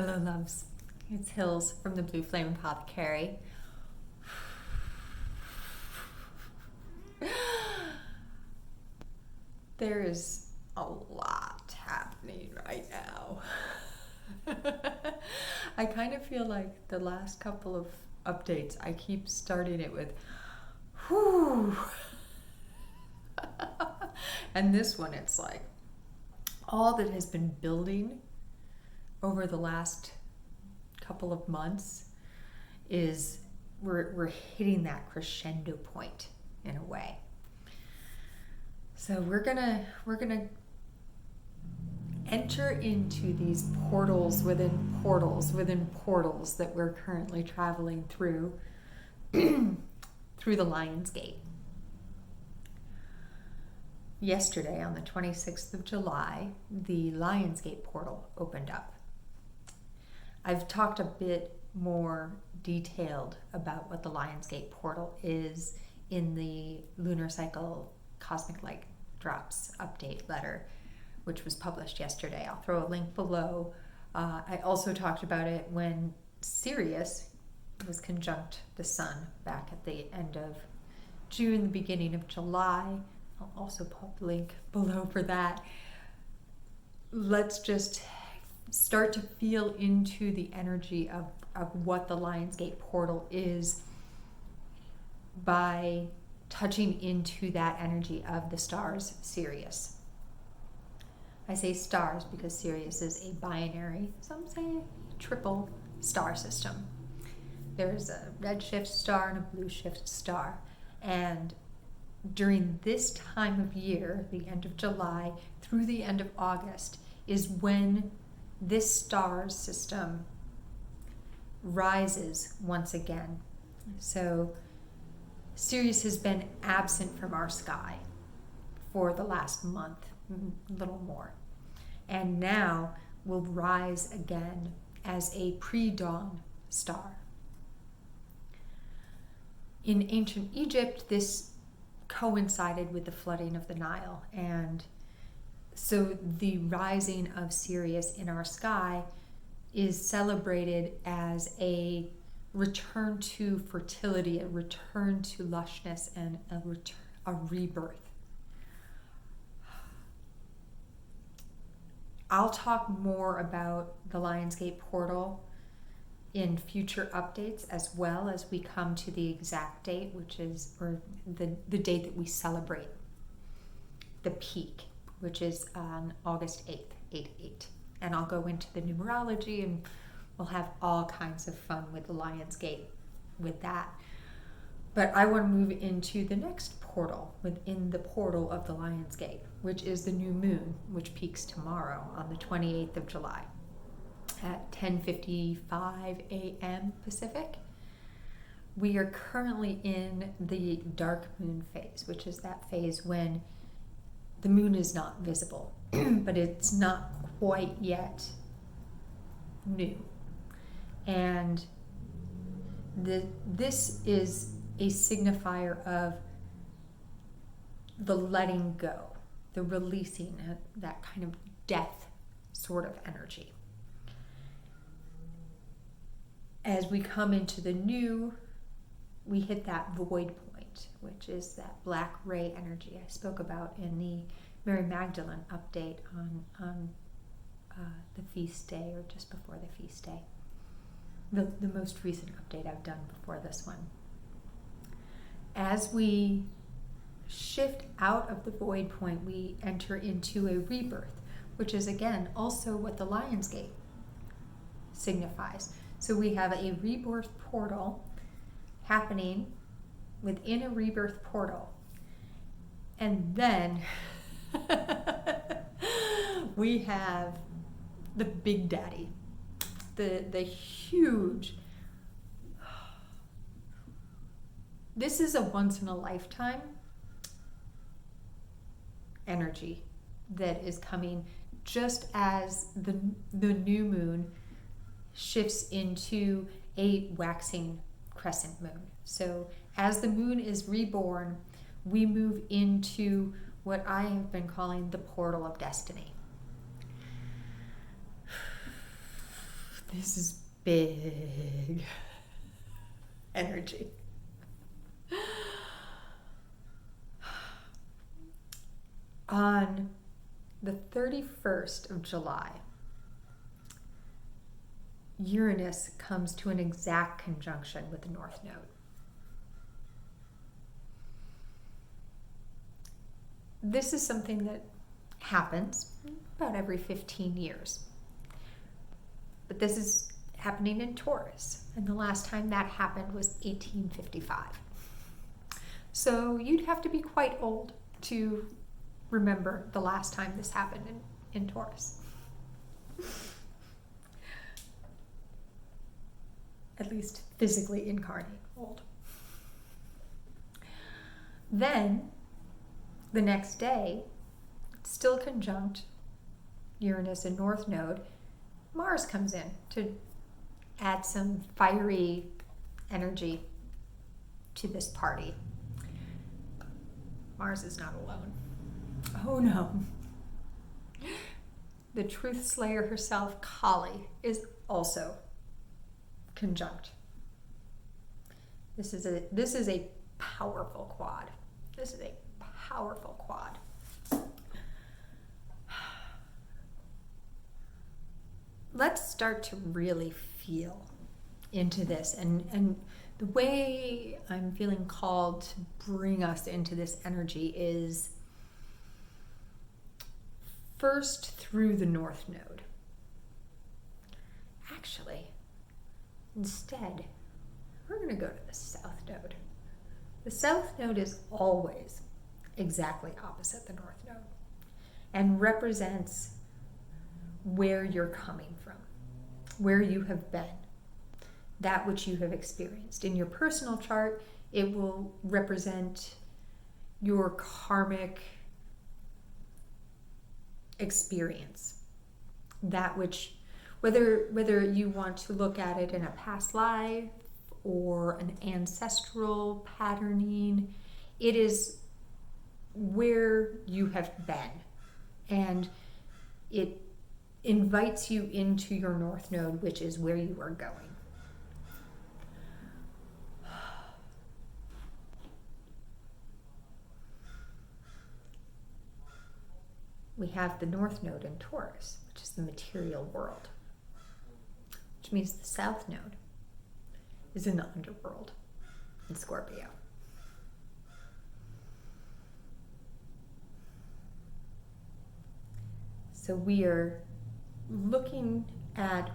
Hello, loves. It's Hills from the Blue Flame Apothecary. There is a lot happening right now. I kind of feel like the last couple of updates, I keep starting it with, whew. And this one, it's like all that has been building over the last couple of months is we're hitting that crescendo point in a way. So we're gonna enter into these portals within portals within portals that we're currently traveling through through the Lionsgate. Yesterday, on the 26th of July, the Lionsgate portal opened up. I've talked a bit more detailed about what the Lionsgate portal is in the Lunar Cycle Cosmic Light Drops update letter, which was published yesterday. I'll throw a link below. I also talked about it when Sirius was conjunct the Sun back at the end of June, the beginning of July. I'll also pop a link below for that. Let's just start to feel into the energy of what the Lionsgate portal is by touching into that energy of the stars Sirius. I say stars because Sirius is a binary, some say triple star system. There's a redshift star and a blueshift star. And during this time of year, the end of July through the end of August, is when this star system rises once again. So Sirius has been absent from our sky for the last month, a little more, and now will rise again as a pre-dawn star. In ancient Egypt, this coincided with the flooding of the Nile, and so the rising of Sirius in our sky is celebrated as a return to fertility, a return to lushness, and a rebirth. I'll talk more about the Lionsgate portal in future updates, as well as we come to the exact date, which is, or the date that we celebrate the peak, which is on August 8th, 8/8. And I'll go into the numerology, and we'll have all kinds of fun with the Lionsgate with that. But I want to move into the next portal within the portal of the Lionsgate, which is the new moon, which peaks tomorrow on the 28th of July at 10:55 a.m. Pacific. We are currently in the dark moon phase, which is that phase when the moon is not visible, but it's not quite yet new. And this is a signifier of the letting go, the releasing, that kind of death sort of energy. As we come into the new, we hit that void point, which is that black ray energy I spoke about in the Mary Magdalene update on the feast day, or just before the feast day. The most recent update I've done before this one. As we shift out of the void point, we enter into a rebirth, which is again also what the Lionsgate signifies. So we have a rebirth portal happening within a rebirth portal. And then we have the big daddy, the huge, this is a once in a lifetime energy that is coming just as the new moon shifts into a waxing crescent moon. So as the moon is reborn, we move into what I have been calling the portal of destiny. This is big energy. On the 31st of July, Uranus comes to an exact conjunction with the North Node. This is something that happens about every 15 years. But this is happening in Taurus, and the last time that happened was 1855. So you'd have to be quite old to remember the last time this happened in Taurus. At least physically incarnate old. Then, the next day, still conjunct Uranus and North Node, Mars comes in to add some fiery energy to this party. Mars is not alone. Oh no. The truth slayer herself, Kali, is also conjunct. This is a powerful quad. This is a powerful quad. Let's start to really feel into this, and the way I'm feeling called to bring us into this energy is first through the North Node. Actually, instead, we're going to go to the South Node. The South Node is always exactly opposite the North Node and represents where you're coming from, where you have been, that which you have experienced. In your personal chart, it will represent your karmic experience, that which, whether you want to look at it in a past life or an ancestral patterning, it is where you have been, and it invites you into your North Node, which is where you are going. We have the North Node in Taurus, which is the material world, which means the South Node is in the underworld in Scorpio. So we are looking at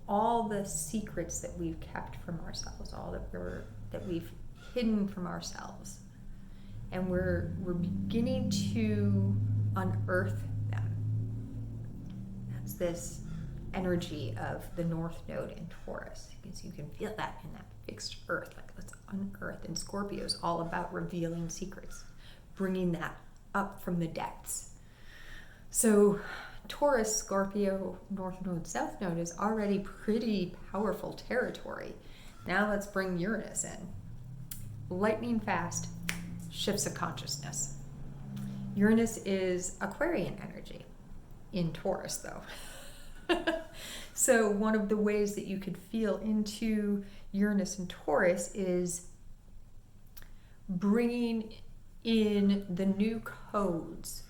all the secrets that we've kept from ourselves, all that we've hidden from ourselves, and we're beginning to unearth them. That's this energy of the North Node in Taurus, because you can feel that in that fixed earth, like let's unearth. And Scorpio is all about revealing secrets, bringing that up from the depths. So Taurus, Scorpio, North Node, South Node is already pretty powerful territory. Now let's bring Uranus in. Lightning fast shifts of consciousness. Uranus is Aquarian energy in Taurus, though. So one of the ways that you could feel into Uranus and Taurus is bringing in the new codes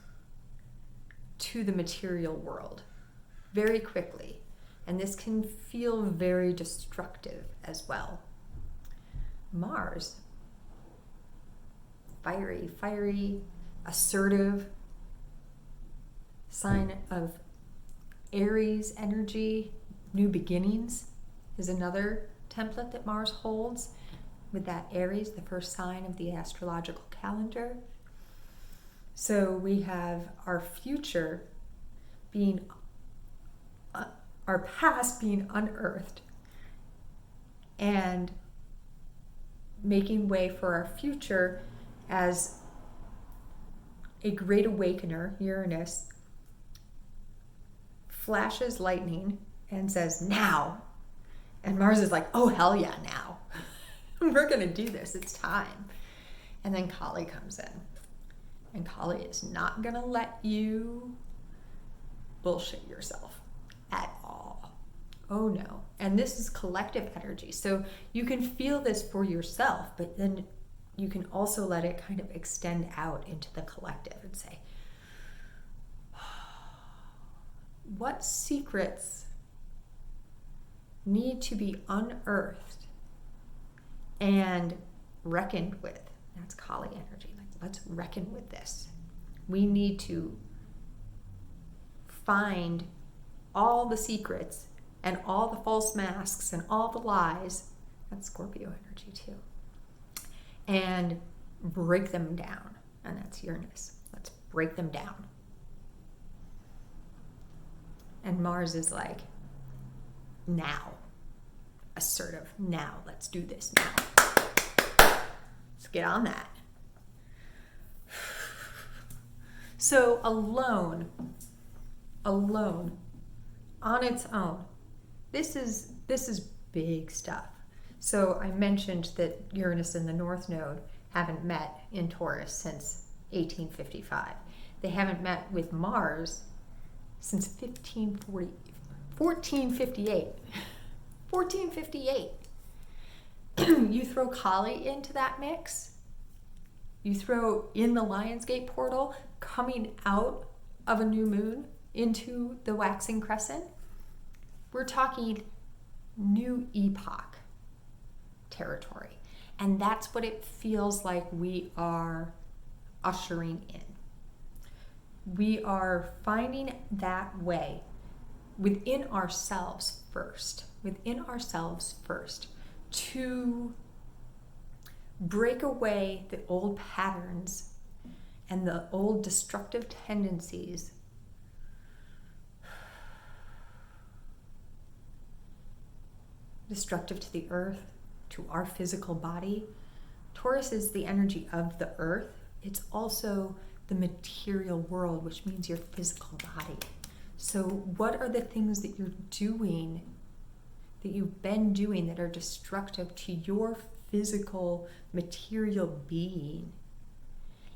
to the material world very quickly. And this can feel very destructive as well. Mars, fiery, assertive, sign of Aries energy. New beginnings is another template that Mars holds, with that Aries, the first sign of the astrological calendar. So we have our future being, our past being unearthed and making way for our future as a great awakener, Uranus, flashes lightning and says, now. And Mars is like, oh, hell yeah, now. We're going to do this. It's time. And then Kali comes in. And Kali is not going to let you bullshit yourself at all. oh no. And this is collective energy. So you can feel this for yourself, but then you can also let it kind of extend out into the collective and say, what secrets need to be unearthed and reckoned with? That's Kali energy. Like, let's reckon with this. We need to find all the secrets and all the false masks and all the lies. That's Scorpio energy too. And break them down. And that's Uranus. Let's break them down. And Mars is like, now. Assertive. Now. Let's do this now. Let's get on that. So alone, on its own, this is big stuff. So I mentioned that Uranus and the North Node haven't met in Taurus since 1855. They haven't met with Mars since 1458. 1458. You throw Kali into that mix, you throw in the Lionsgate portal coming out of a new moon into the waxing crescent, we're talking new epoch territory. And that's what it feels like we are ushering in. We are finding that way within ourselves first, to break away the old patterns and the old destructive tendencies destructive to the earth, to our physical body. Taurus is the energy of the earth. It's also the material world, which means your physical body. So what are the things that you're doing, that you've been doing, that are destructive to your physical material being?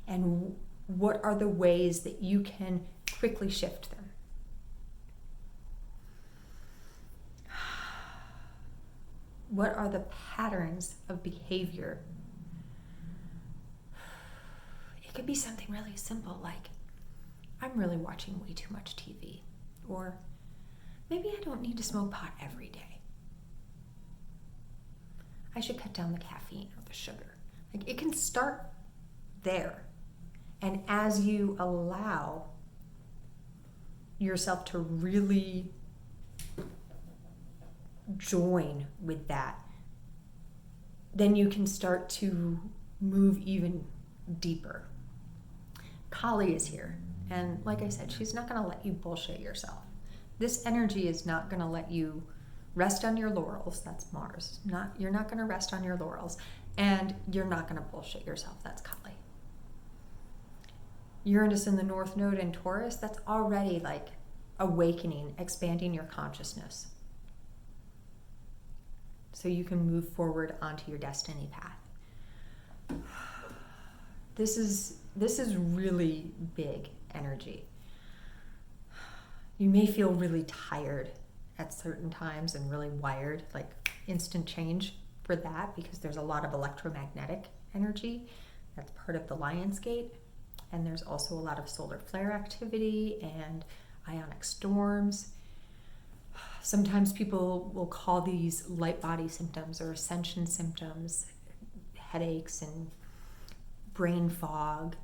And what are the ways that you can quickly shift them? What are the patterns of behavior? It could be something really simple like, I'm really watching way too much TV. Or maybe I don't need to smoke pot every day. I should cut down the caffeine or the sugar. Like, it can start there. And as you allow yourself to really join with that, then you can start to move even deeper. Kali is here. And like I said, she's not going to let you bullshit yourself. This energy is not going to let you rest on your laurels. That's Mars. You're not going to rest on your laurels. And you're not going to bullshit yourself. That's Kali. Uranus in the North Node in Taurus, that's already like awakening, expanding your consciousness. So you can move forward onto your destiny path. This is really big energy. You may feel really tired at certain times and really wired, like instant change for that, because there's a lot of electromagnetic energy. That's part of the Lionsgate. And there's also a lot of solar flare activity and ionic storms. Sometimes people will call these light body symptoms or ascension symptoms, headaches and brain fog.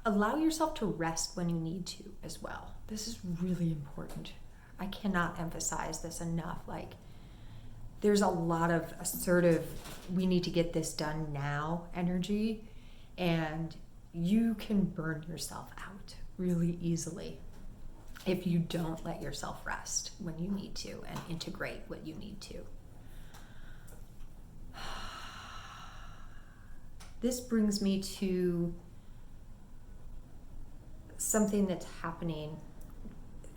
Allow yourself to rest when you need to as well. This is really important. I cannot emphasize this enough. Like, there's a lot of assertive, we need to get this done now energy, and you can burn yourself out really easily if you don't let yourself rest when you need to and integrate what you need to. This brings me to something that's happening.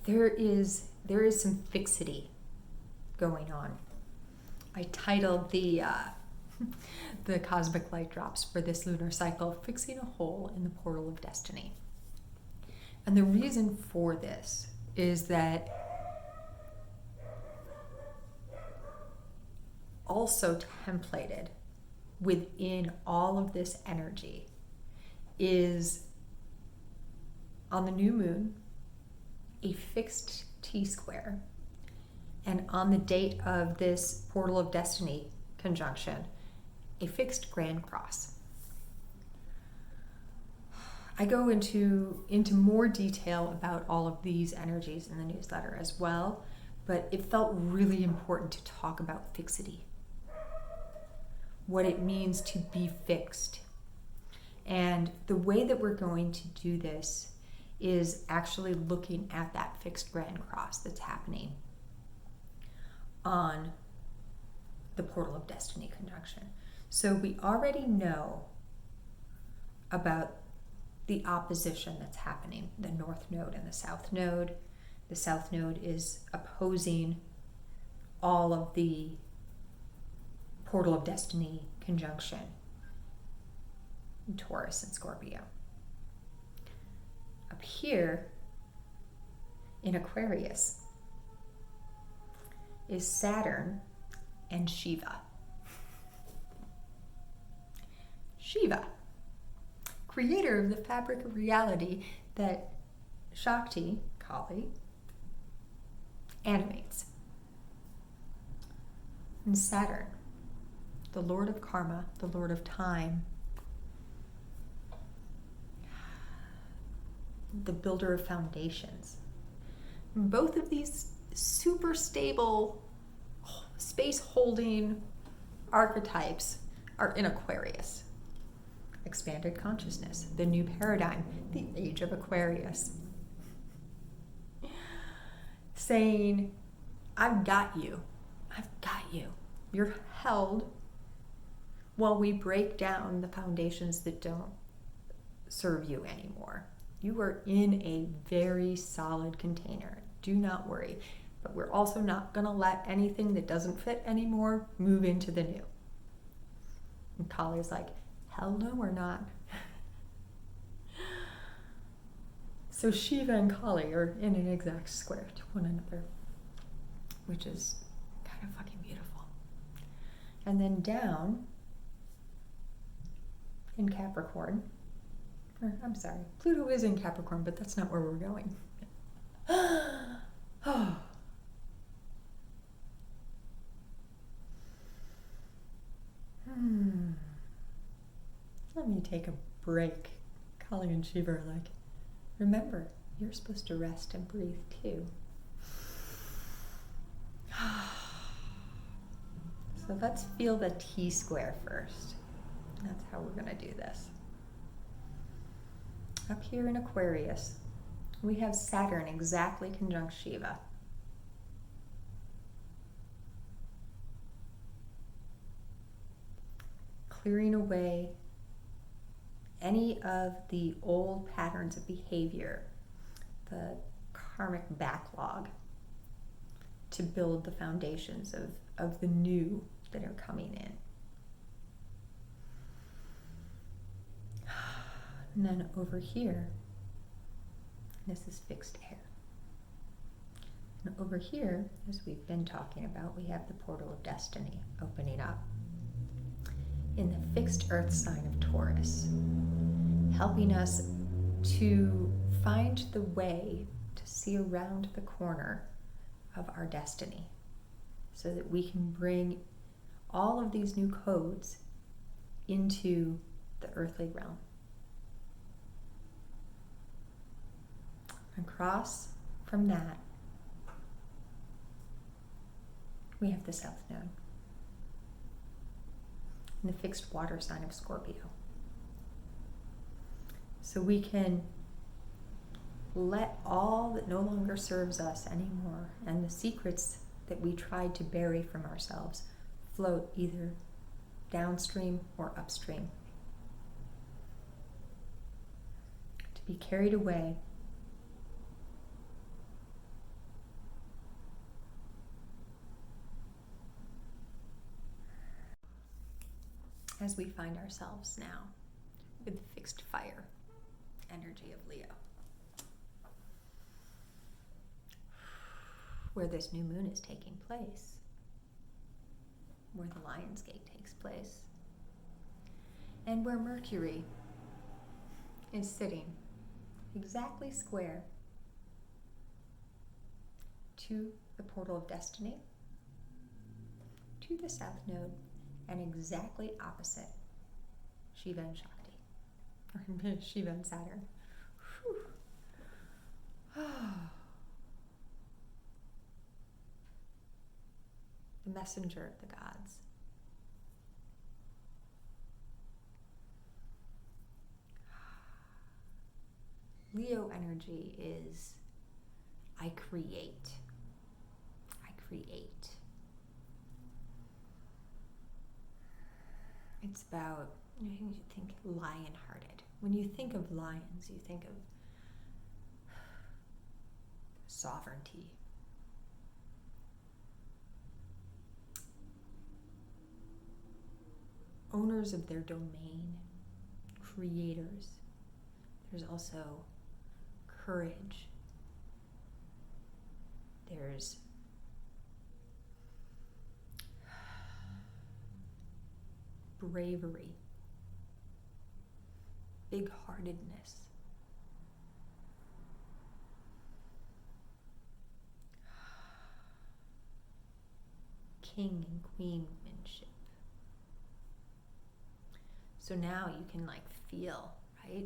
There is some fixity going on. I titled the cosmic light drops for this lunar cycle, Fixing a Hole in the Portal of Destiny. And the reason for this is that also templated within all of this energy is on the new moon, a fixed T-square, and on the date of this portal of destiny conjunction, a fixed grand cross. I go into more detail about all of these energies in the newsletter as well, but it felt really important to talk about fixity, what it means to be fixed. And the way that we're going to do this is actually looking at that fixed grand cross that's happening on the portal of destiny conjunction. So we already know about the opposition that's happening, the North Node and the South Node. The South Node is opposing all of the portal of destiny conjunction in Taurus and Scorpio. Up here in Aquarius is Saturn and Shiva. Shiva, creator of the fabric of reality that Shakti, Kali, animates. And Saturn, the lord of karma, the lord of time, the builder of foundations. Both of these super stable, space-holding archetypes are in Aquarius. Expanded consciousness, the new paradigm, the age of Aquarius. Saying, I've got you. I've got you. You're held while we break down the foundations that don't serve you anymore. You are in a very solid container. Do not worry. But we're also not going to let anything that doesn't fit anymore move into the new. And Kali's like, hell no, we're not. So Shiva and Kali are in an exact square to one another, which is kind of fucking beautiful. And then down in Capricorn, I'm sorry, Pluto is in Capricorn, but that's not where we're going. Let me take a break. Kali and Shiva are like, remember, you're supposed to rest and breathe too. So let's feel the T-square first. That's how we're going to do this. Up here in Aquarius, we have Saturn exactly conjunct Shiva. Clearing away any of the old patterns of behavior, the karmic backlog, to build the foundations of the new that are coming in. And then over here, this is fixed air. And over here, as we've been talking about, we have the portal of destiny opening up in the fixed earth sign of Taurus, helping us to find the way to see around the corner of our destiny so that we can bring all of these new codes into the earthly realm. Across from that, we have the South Node in the fixed water sign of Scorpio. So we can let all that no longer serves us anymore and the secrets that we tried to bury from ourselves float either downstream or upstream, to be carried away as we find ourselves now with the fixed fire energy of Leo, where this new moon is taking place, where the Lionsgate takes place, and where Mercury is sitting exactly square to the portal of destiny, to the South Node, and exactly opposite Shiva and Shakti, or Shiva and Saturn. The messenger of the gods. Leo energy is I create. I create. It's about, you think lion-hearted. When you think of lions, you think of sovereignty. Owners of their domain, creators. There's also courage. There's bravery, big-heartedness. King and queenmanship. So now you can feel, right?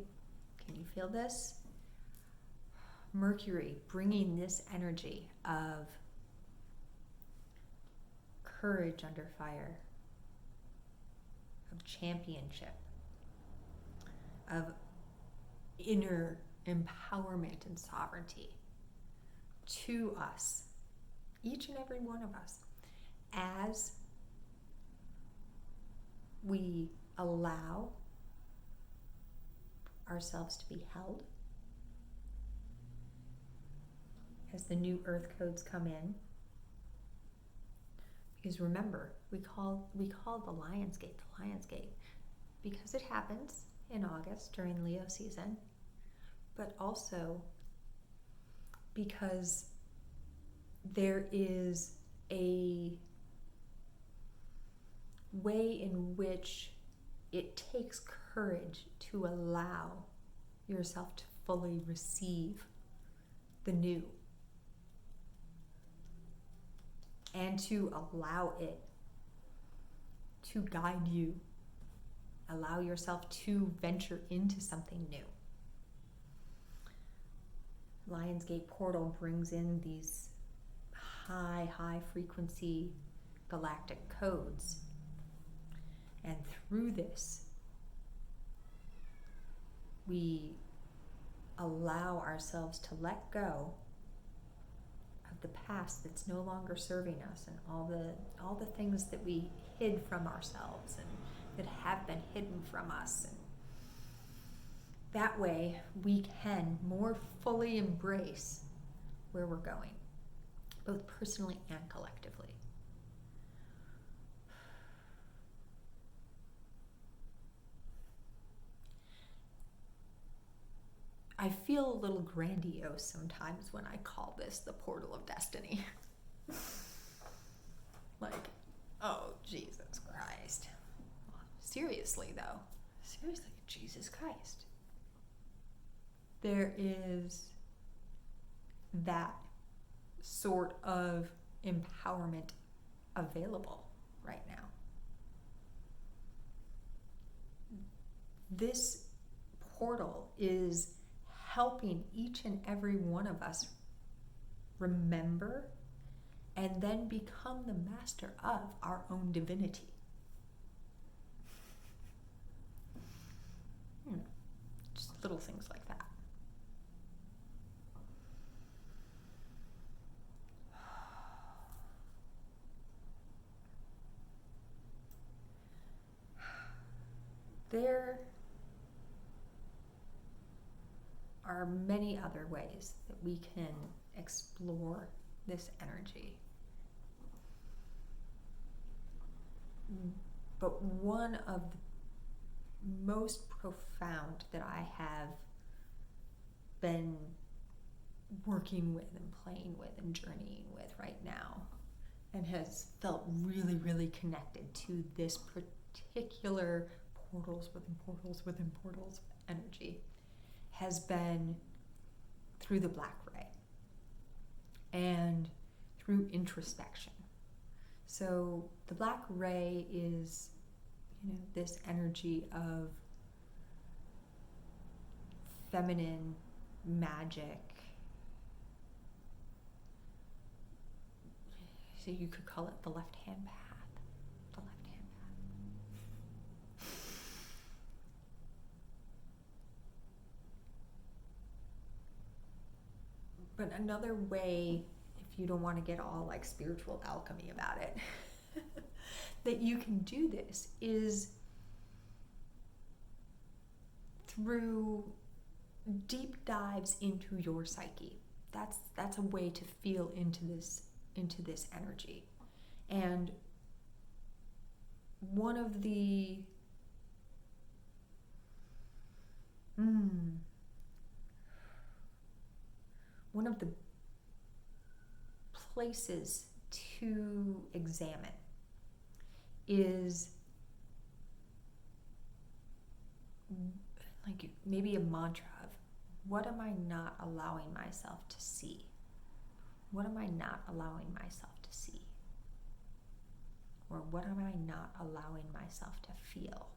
Can you feel this? Mercury bringing this energy of courage under fire, of championship, of inner empowerment and sovereignty to us, each and every one of us, as we allow ourselves to be held, as the new earth codes come in. Because remember, we call the Lionsgate because it happens in August during Leo season, but also because there is a way in which it takes courage to allow yourself to fully receive the new and to allow it to guide you. Allow yourself to venture into something new. Lionsgate portal brings in these high frequency galactic codes. And through this, we allow ourselves to let go of the past that's no longer serving us, and all the things that we hid from ourselves and that have been hidden from us. And that way we can more fully embrace where we're going, both personally and collectively. I feel a little grandiose sometimes when I call this the portal of destiny. Oh, Jesus Christ. Seriously, though. Seriously, Jesus Christ. There is that sort of empowerment available right now. This portal is helping each and every one of us remember and then become the master of our own divinity. Just little things like that. There are many other ways that we can explore this energy. But one of the most profound that I have been working with and playing with and journeying with right now and has felt really, really connected to this particular portals within portals within portals energy has been through the black ray and through introspection. So the black ray is, this energy of feminine magic. So you could call it the left-hand path. The left-hand path. But another way, if you don't want to get all like spiritual alchemy about it, that you can do this is through deep dives into your psyche. That's a way to feel into this energy. And one of the places to examine is like maybe a mantra of, what am I not allowing myself to see? What am I not allowing myself to see? Or what am I not allowing myself to feel?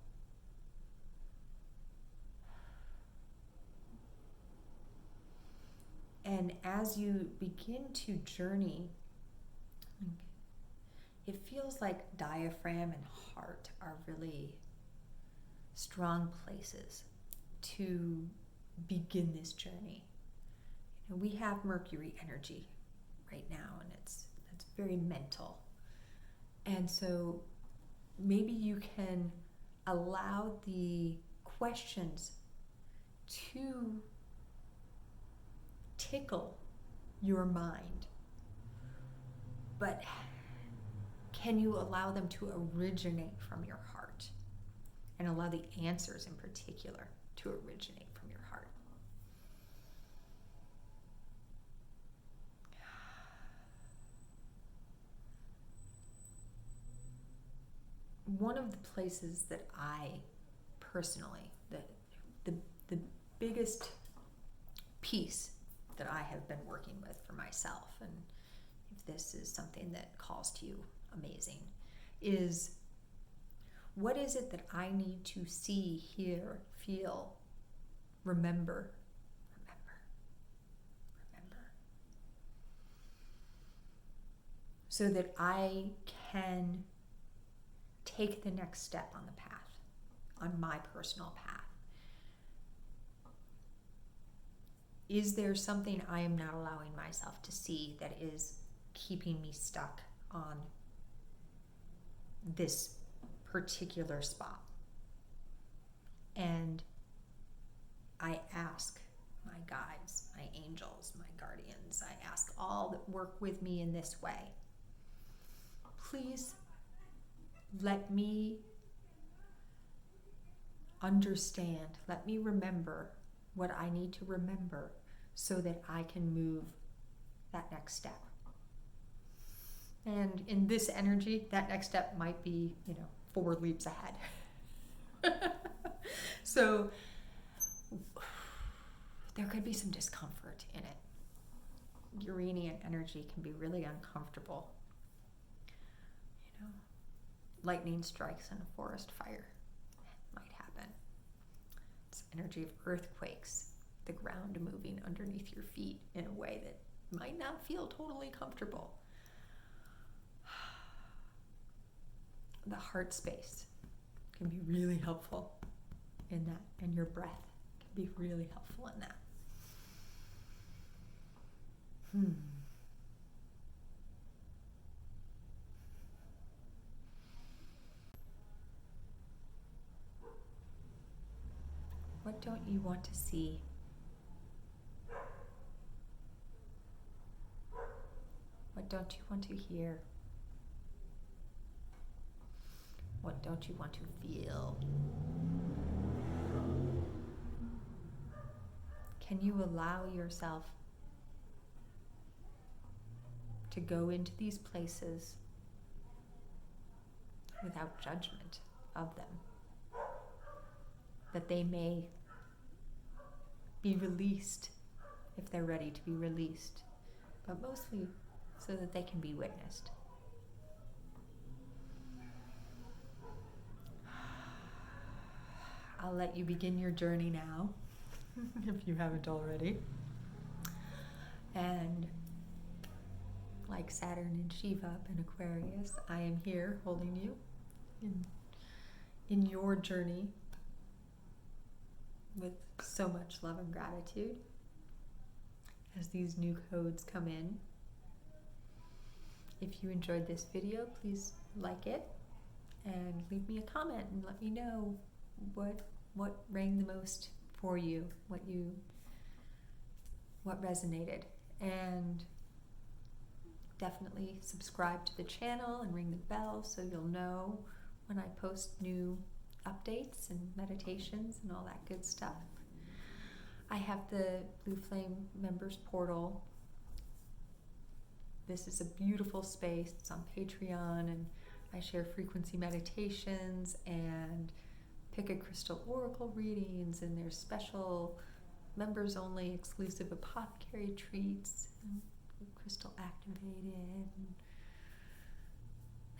And as you begin to journey, it feels like diaphragm and heart are really strong places to begin this journey. We have Mercury energy right now, and it's very mental. And so maybe you can allow the questions to tickle your mind, but can you allow them to originate from your heart, and allow the answers in particular to originate from your heart? One of the places that I personally, the biggest piece that I have been working with for myself, and if this is something that calls to you, amazing, is what is it that I need to see, hear, feel, remember, so that I can take the next step on the path, on my personal path. Is there something I am not allowing myself to see that is keeping me stuck on this particular spot? And I ask my guides, my angels, my guardians, I ask all that work with me in this way, please let me understand, let me remember what I need to remember so that I can move that next step. And in this energy, that next step might be, 4 leaps ahead. So there could be some discomfort in it. Uranian energy can be really uncomfortable. Lightning strikes in a forest fire. It might happen. It's energy of earthquakes, the ground moving underneath your feet in a way that might not feel totally comfortable. The heart space can be really helpful in that, and your breath can be really helpful in that. What don't you want to see? What don't you want to hear? What don't you want to feel? Can you allow yourself to go into these places without judgment of them, that they may be released if they're ready to be released, but mostly so that they can be witnessed. I'll let you begin your journey now, if you haven't already. And like Saturn and Shiva up in Aquarius, I am here holding you in your journey with so much love and gratitude as these new codes come in. If you enjoyed this video, please like it and leave me a comment and let me know what rang the most for you, what resonated. And definitely subscribe to the channel and ring the bell so you'll know when I post new updates and meditations and all that good stuff. I have the Blue Flame Members Portal. This is a beautiful space. It's on Patreon, and I share frequency meditations and pick a crystal oracle readings, and there's special members only exclusive apothecary treats, and crystal activated and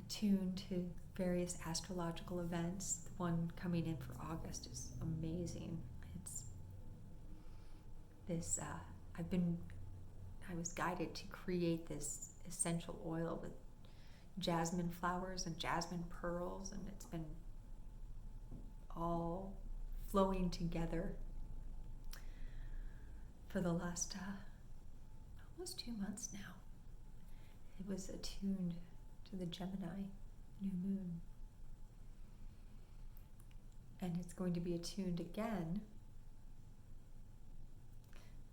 attuned to various astrological events. The one coming in for August is amazing. It's this I was guided to create this essential oil with jasmine flowers and jasmine pearls, and it's been all flowing together for the last almost 2 months now. It was attuned to the Gemini new moon, and it's going to be attuned again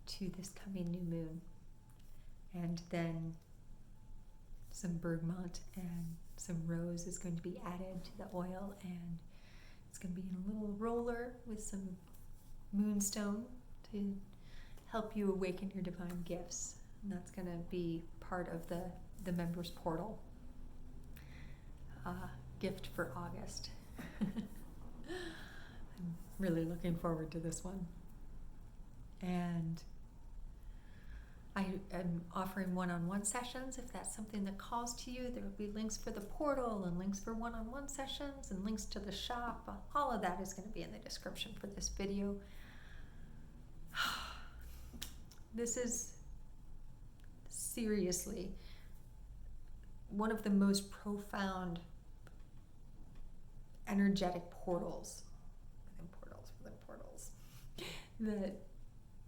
to this coming new moon. And then some bergamot and some rose is going to be added to the oil, and it's going to be in a little roller with some moonstone to help you awaken your divine gifts. And that's going to be part of the members portal gift for August. I'm really looking forward to this one. And I am offering one-on-one sessions if that's something that calls to you. There will be links for the portal and links for one-on-one sessions and links to the shop. All of that is going to be in the description for this video. This is seriously one of the most profound energetic portals that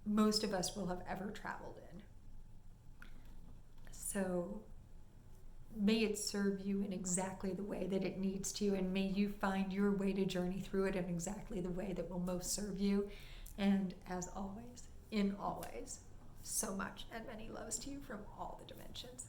most of us will have ever traveled in. So may it serve you in exactly the way that it needs to, and may you find your way to journey through it in exactly the way that will most serve you. And as always, in always, so much and many loves to you from all the dimensions.